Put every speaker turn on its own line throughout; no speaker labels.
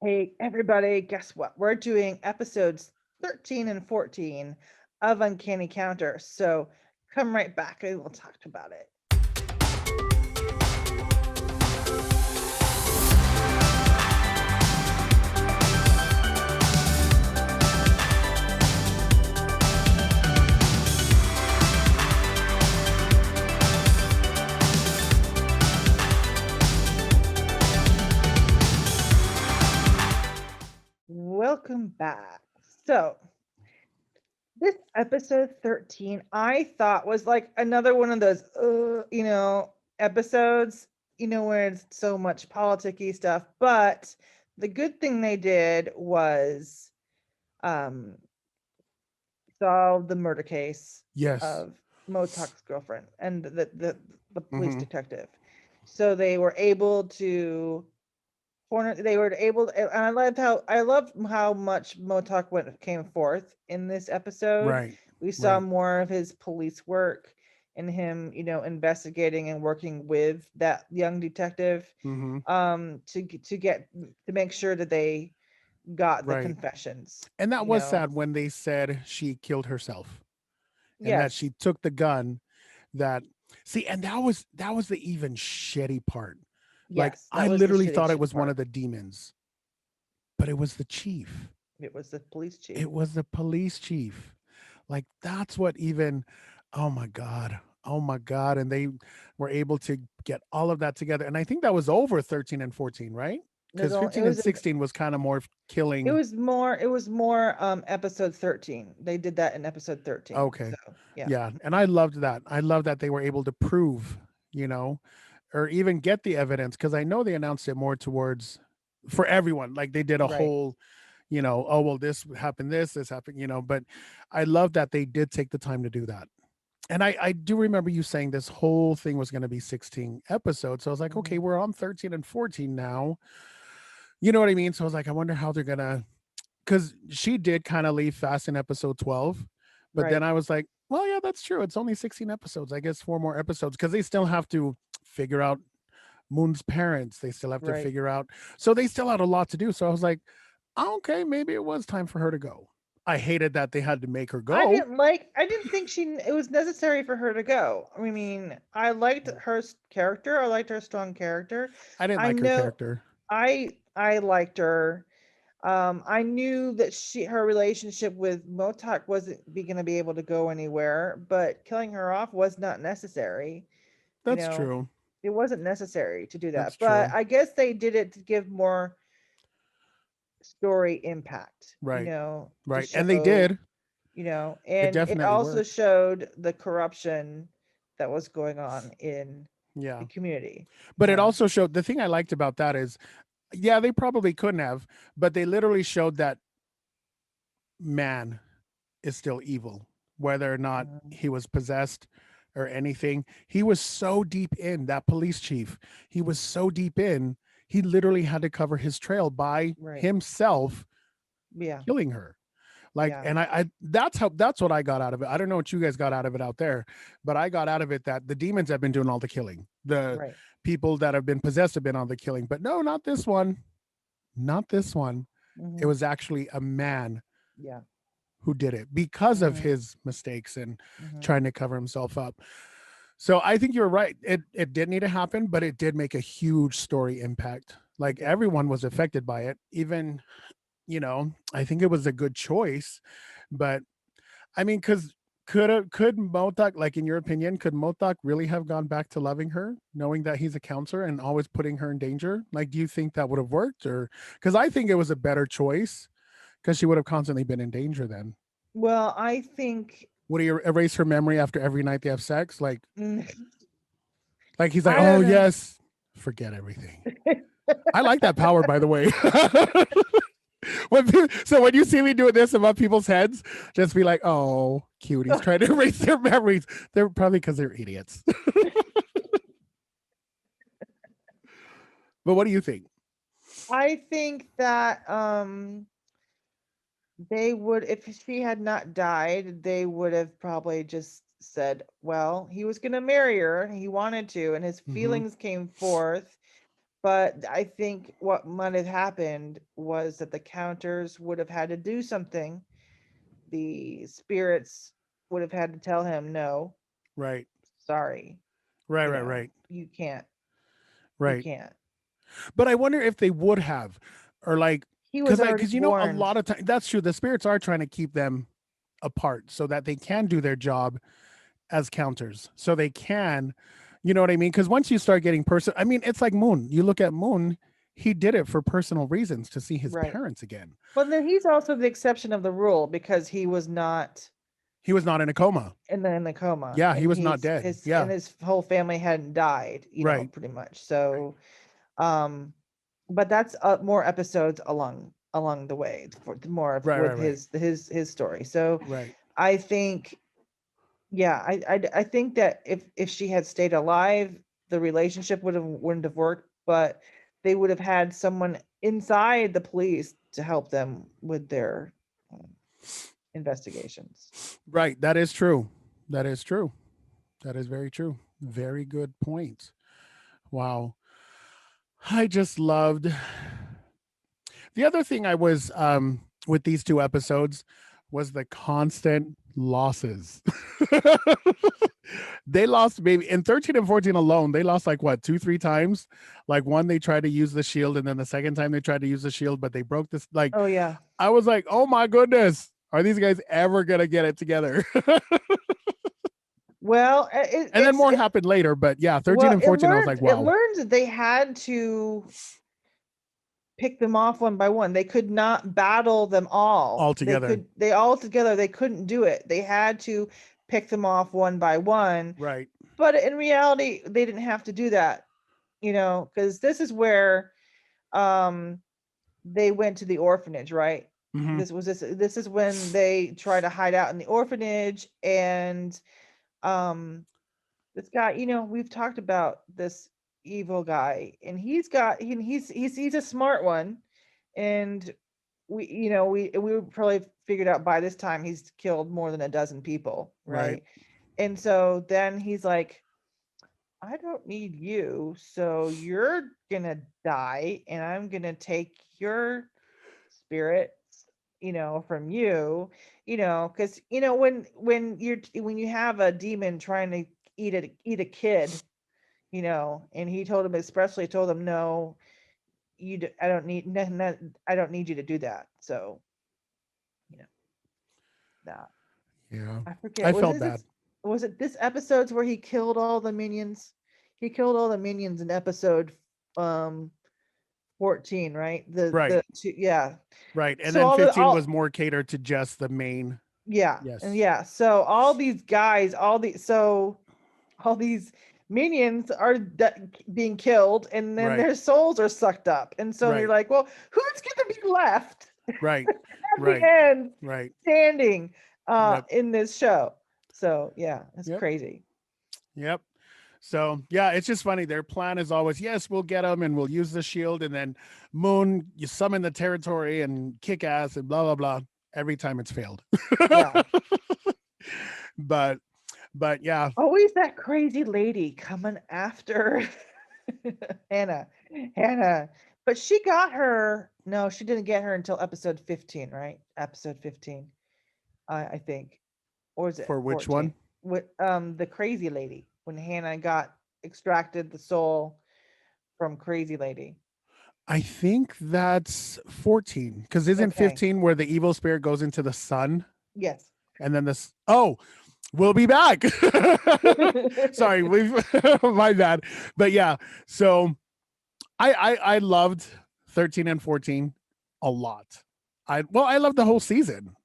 Hey, everybody, guess what? We're doing episodes 13 and 14 of Uncanny Counter. So come right back and we'll talk about it. Welcome back. So, this episode 13, I thought was like another one of those, episodes, where it's so much politicky stuff. But the good thing they did was um, solve the murder case
Yes.
of Motok's girlfriend and the police
Hmm.
detective. So they were able to corner. They were able, and I loved how much Motok came forth in this episode.
Right.
We saw
Right.
more of his police work and him, investigating and working with that young detective,
Hmm.
to make sure that they got the
Right.
confessions.
And that
You
was
know,
sad when they said she killed herself and that
yes,
she took the gun that see, and that was the even shitty part. Like
yes,
I
that was the
literally
shitty
thought it was one
part.
of the demons, but it was the chief.
It was the police chief.
It was the police chief. Like that's what even oh my god. Oh my god, and they were able to get all of that together. And I think that was over 13 and 14, right?
There's
Cuz
only,
15 and 16 was kind of more
it
killing.
was more it was more episode 13. They did that in episode 13.
Okay.
So, yeah.
Yeah, and I loved that. I love that they were able to prove, you know, or even get the evidence because I know they announced it more towards for everyone. Like they did a
Right.
whole, oh well, this happened, this happened, but I love that they did take the time to do that. And I do remember you saying this whole thing was going to be 16 episodes. So I was like, okay,
Mhm.
we're on 13 and 14 now. You know what I mean? So I was like, I wonder how they're gonna because she did kind of leave fast in episode 12, but then
Right.
I was like, well, yeah, that's true. It's only 16 episodes. I guess four more episodes because they still have to figure out Moon's parents. They still have to
Right.
figure out. So they still had a lot to do. So I was like, "Oh, okay, maybe it was time for her to go. I hated that they had to make her go.
I didn't think it was necessary for her to go. I mean, I liked her character. I liked her strong character.
I didn't
I
like her
know
character.
I liked her. I knew that her relationship with Motok wasn't going to be able to go anywhere, but killing her off was not necessary. You
That's
know,
true.
it wasn't necessary to do
That's
that. But
true.
I guess they did it to give more story impact,
Right.
to
Right. And they
show,
did. It
and it
definitely
also
worked.
showed the corruption that was going on in the
Yeah.
community, you
But it
know.
also showed the thing I liked about that is, yeah, they probably couldn't have, but they literally showed that man is still evil, whether or not
Mhm.
he was possessed or anything. He was so deep in that police chief. He was so deep in, he literally had to cover his trail by
Right.
himself
Yeah.
killing her. Like,
Yeah.
and I that's what I got out of it. I don't know what you guys got out of it out there, but I got out of it that the demons have been doing all the killing. The
Right.
people that have been possessed have been on the killing. But no, not this one. Not this one. It
Hmm.
was actually a man
Yeah.
who did it because of
Hmm.
his mistakes and
Hmm.
trying to cover himself up. So I think you're right. It did need to happen, but it did make a huge story impact.
It
Like
did.
everyone was affected by it. Even, I think it was a good choice. But I mean, because could Motak, like in your opinion, could Motak really have gone back to loving her, knowing that he's a counselor and always putting her in danger? Like, do you think that would have worked, or because I think it was a better choice because she would have constantly been in danger then.
Well, I think
Would he erase her memory after every night they have sex? Like he's like,
I
oh
don't know.
yes, forget everything. I like that power, by the way. So when you see me doing this above people's heads, just be like, oh, cuties trying to erase their memories. They're probably because they're idiots. But what do you think?
I think that they would, if she had not died, they would have probably just said, well, he was going to marry her and he wanted to, and his
Mm-hmm.
feelings came forth. But I think what might have happened was that the counters would have had to do something. The spirits would have had to tell him, no,
Right.
sorry,
Right, right, right.
you can't, you
Right.
can't.
But I wonder if they would have, or like,
He was
because
already
because a
warned.
lot of times that's true. The spirits are trying to keep them apart so that they can do their job as counters. So they can, you know what I mean? Because once you start getting I mean, it's like Moon. You look at Moon, he did it for personal reasons to see his
Right.
parents again.
But then he's also the exception of the rule because he was not
He was not in a coma.
in the coma,
Yeah, he
and
was not dead. Yeah,
his whole family hadn't died,
right,
pretty much. So, um, but that's more episodes along the way for more of
right, right,
with
right,
his story. So
right.
I think, yeah, I think that if she had stayed alive, the relationship wouldn't have worked, but they would have had someone inside the police to help them with their um, investigations.
Right. That is true. That is true. That is very true. Very good point. Wow. I just loved the other thing I was with these two episodes was the constant losses. They lost maybe in 13 and 14 alone, they lost like what, two, three times? Like one, they tried to use the shield, and then the second time they tried to use the shield, but they broke this. Like,
Oh yeah.
I was like, oh my goodness, are these guys ever gonna get it together?
Well,
And then more happened later, but yeah, 13 and 14, I was like,
it
wow,
learned that they had to pick them off one by one. They could not battle them all.
all together.
They all together they couldn't do it. They had to pick them off one by one.
Right.
But in reality, they didn't have to do that, because this is where um they went to the orphanage, right?
Hmm.
This is when they try to hide out in the orphanage, and um this guy, we've talked about this evil guy, and he's a smart one, and we probably figured out by this time he's killed more than a dozen people,
Right.
right? And so then he's like, I don't need you, so you're gonna die, and I'm gonna take your spirit, from you, because when you have a demon trying to eat a kid, and he told him, expressly told him, no, I don't need, no, no, I don't need you to do that. So, you know, that
Yeah.
I forget,
I felt bad.
was it this episode's where he killed all the minions? He killed all the minions in episode um 14, right?
Right.
The two, yeah.
Right. And
So
then 15 was more catered to just the main.
yeah, and
Yes.
yeah, so all these guys, all these minions are being killed, and then
Right.
their souls are sucked up, and so you're
Right.
like, well, who's gonna be left
Right.
at the
Right.
end
Right.
standing
Yep.
in this show? So yeah, it's
Yep.
crazy.
Yep. So yeah, it's just funny. Their plan is always, yes, we'll get them and we'll use the shield, and then Moon, you summon the territory and kick ass and blah blah blah. Every time it's failed.
Yeah.
but but yeah,
Always that crazy lady coming after Hannah. Hannah. But she got her. No, she didn't get her until episode 15, right? Episode 15, I think. Or is it
for which
14?
one?
With the crazy lady, when Hannah got extracted the soul from crazy lady.
I think that's 14. Because isn't
Okay.
15 where the evil spirit goes into the sun?
Yes.
And then this, oh, we'll be back. Sorry, we've my bad. But yeah, so I loved 13 and 14 a lot. I loved the whole season.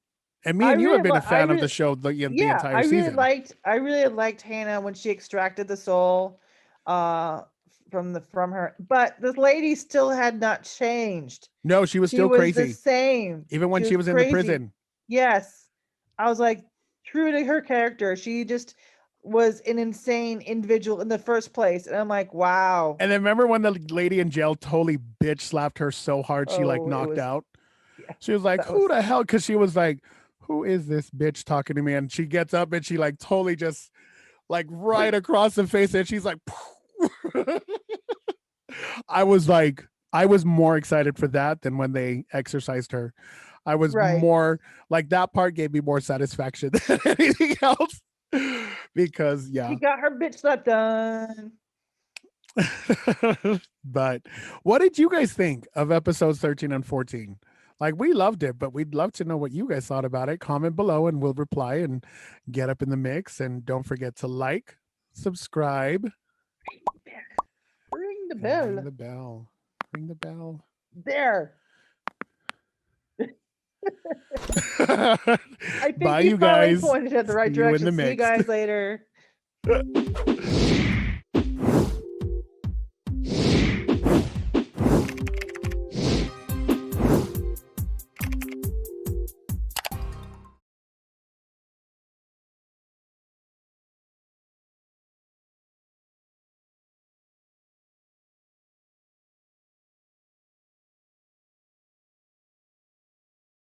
And me
I
and you have
really
been a
I
fan of the
really
show the
Yeah,
entire season.
I really liked Hannah when she extracted the soul uh from her, but this lady still had not changed.
No, she was
She
still
was the
crazy,
same.
even when
She
she
was
was in the
crazy.
prison.
Yes. I was like, true to her character. She just was an insane individual in the first place. And I'm like, wow.
And then remember when the lady in jail totally bitch slapped her so hard she like
Oh, it
knocked
was,
out?
yeah,
She was like,
that
who
was,
the hell? Because she was like, who is this bitch talking to me? And she gets up and she like totally just like right across the face, and she's like, I was more excited for that than when they exercised her. I was
Right.
more like that part gave me more satisfaction than anything else. Because
She
yeah.
got her bitch slapped done.
But what did you guys think of episodes 13 and 14? Like we loved it, but we'd love to know what you guys thought about it. Comment below and we'll reply and get up in the mix. And don't forget to like, subscribe,
Ring the
and ring
bell.
the bell. Ring the bell.
There. I think
Bye,
you
you
finally
guys.
pointed at the right
See you in
direction.
the
See you
mix.
guys later.